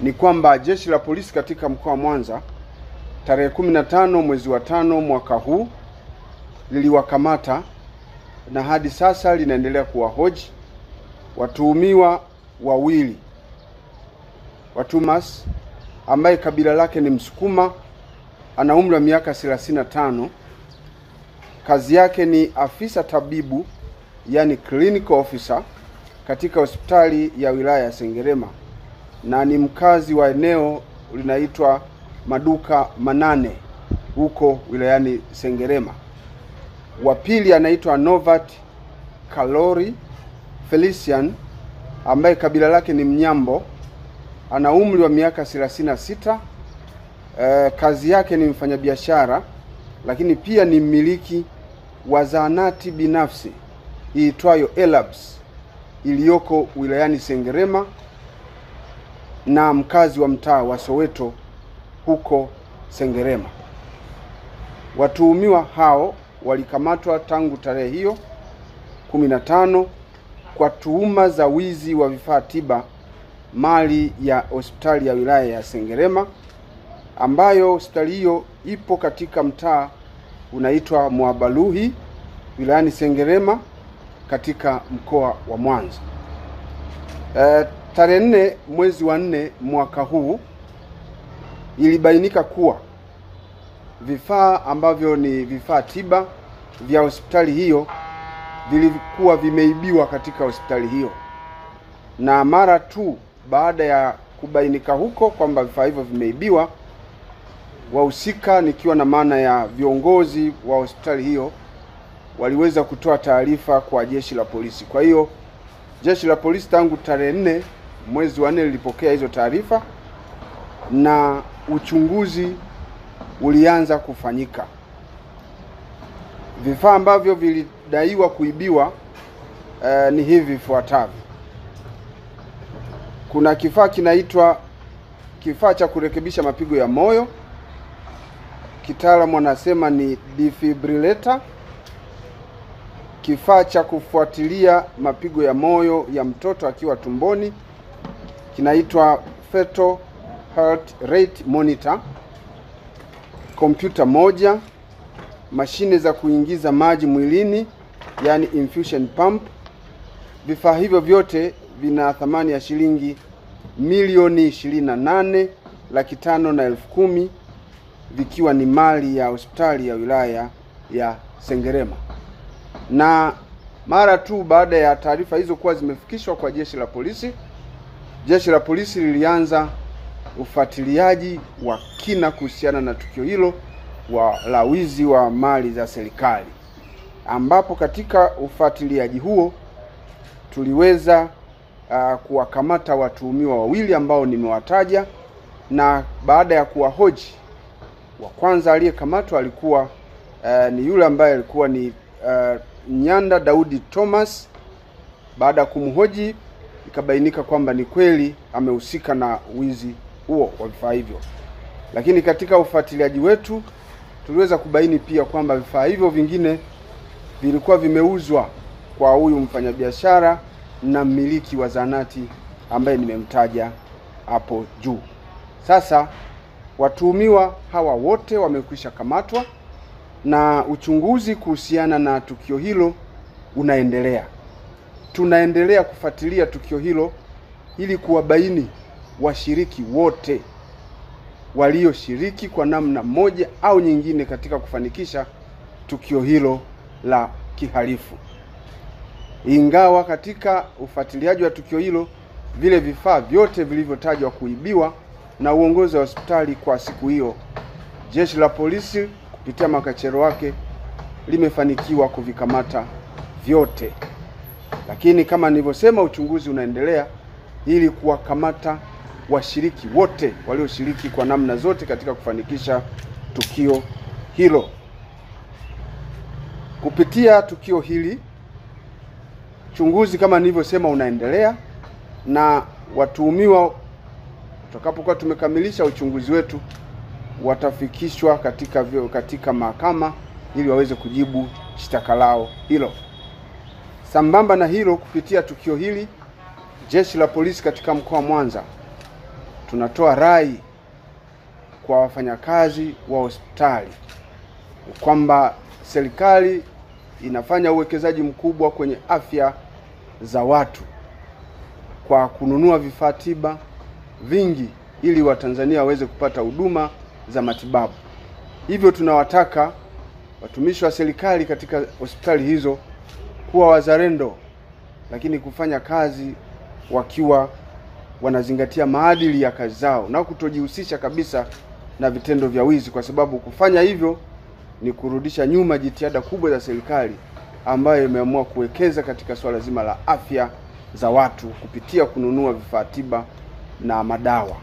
ni kwamba jeshi la polisi katika mkoa wa Mwanza tarehe 15 mwezi wa 5 mwaka huu liliwakamata na hadi sasa linaendelea kuwahoji watuhumiwa wawili. Watumas ambaye kabila lake ni Msukuma, ana umri wa miaka 35. Kazi yake ni afisa tabibu, yani clinical officer katika hospitali ya wilaya ya Sengerema, na ni mkazi wa eneo linaitwa Maduka Manane huko wilayani Sengerema. Wa pili anaitwa Novat Kalori Felician ambaye kabila lake ni Mnyambo, ana umri wa miaka 36. Kazi yake ni mfanyabiashara, lakini pia ni mmiliki wa zahanati binafsi iitwayo Elabs iliyoko wilayani Sengerema, na mkazi wa mtaa wa Soweto huko Sengerema. Watuhumiwa hao walikamatwa tangu tarehe hiyo 15 kwa tuhuma za wizi wa vifaa tiba mali ya hospitali ya wilaya ya Sengerema, ambayo hospitali hiyo ipo katika mtaa unaitwa Mwabaluhi wilayani Sengerema katika mkoa wa Mwanza. Tarehe 4 mwezi wa 4 mwaka huu ilibainika kuwa vifaa ambavyo ni vifaa tiba vya hospitali hiyo vilikuwa vimeibiwa katika hospitali hiyo, na mara tu baada ya kubainika huko kwamba vifaa hivyo vimeibiwa, wahusika, nikiwa na maana ya viongozi wa hospitali hiyo, waliweza kutoa taarifa kwa jeshi la polisi. Kwa hiyo jeshi la polisi tangu tarehe 4 mwezi wa 4 lilipokea hizo taarifa na uchunguzi ulianza kufanyika. Vifaa ambavyo vilidaiwa kuibiwa ni hivi vifuatavyo. Kuna kifaa kinaitwa kifaa cha kurekebisha mapigo ya moyo, kitaalamu wanasema ni defibrillator. Kifaa cha kufuatilia mapigo ya moyo ya mtoto akiwa tumboni kinaitwa fetal heart rate monitor. Kompyuta moja, mashine za kuingiza maji mwilini, yani infusion pump. Vifaa hivyo vyote vina thamani ya shilingi milioni 28,510,000 vikiwa ni mali ya hospitali ya wilaya ya Sengerema. Na mara tu baada ya taarifa hizo kuwa zimefikishwa kwa jeshi la polisi lilianza ufuatiliaji wa kina kuhusiana na tukio hilo la wizi wa mali za serikali, ambapo katika ufuatiliaji huo tuliweza kuwakamata watuhumiwa wawili ambao nimewataja, na baada ya kuwahoji, wa kwanza aliyekamatwa alikuwa ni yule ambaye alikuwa ni Nyanda Daudi Thomas. Baada ya kumhoji ikabainika kwamba ni kweli amehusika na wizi huo wa vifaa hivyo. Lakini katika ufuatiliaji wetu tuliweza kubaini pia kwamba vifaa hivyo vingine vilikuwa vimeuzwa kwa huyu mfanyabiashara na mmiliki wa zahanati ambaye nimemtaja hapo juu. Sasa watuhumiwa hawa wote wamekwisha kamatwa na uchunguzi kuhusiana na tukio hilo unaendelea. Tunaendelea kufuatilia tukio hilo ili kuwabaini washiriki wote walioshiriki kwa namna moja au nyingine katika kufanikisha tukio hilo la kihalifu. Ingawa katika ufuatiliaji wa tukio hilo vile vifaa vyote vilivyotajwa kuibiwa na uongozi wa hospitali kwa siku hiyo, jeshi la polisi kupitia makachero wake limefanikiwa kuvikamata vyote. Lakini kama nilivyosema, uchunguzi unaendelea ili kuwakamata washiriki wote walioshiriki kwa namna zote katika kufanikisha tukio hilo. Kupitia tukio hili, uchunguzi kama nilivyosema unaendelea, na watuhumiwa tutakapokuwa tumekamilisha uchunguzi wetu watafikishwa katika mahakama ili waweze kujibu shtaka lao hilo. Sambamba na hilo, kupitia tukio hili, jeshi la polisi katika mkoa wa Mwanza tunatoa rai kwa wafanyakazi wa hospitali kwamba serikali inafanya uwekezaji mkubwa kwenye afya za watu kwa kununua vifaa tiba vingi ili Watanzania waweze kupata huduma za matibabu. Hivyo tunawataka watumishi wa serikali katika hospitali hizo kuwa wazalendo, lakini kufanya kazi wakiwa wanazingatia maadili ya kazi zao na kutojihusisha kabisa na vitendo vya wizi, kwa sababu kufanya hivyo ni kurudisha nyuma jitihada kubwa za serikali ambayo imeamua kuwekeza katika swala zima la afya za watu kupitia kununua vifaa tiba na madawa.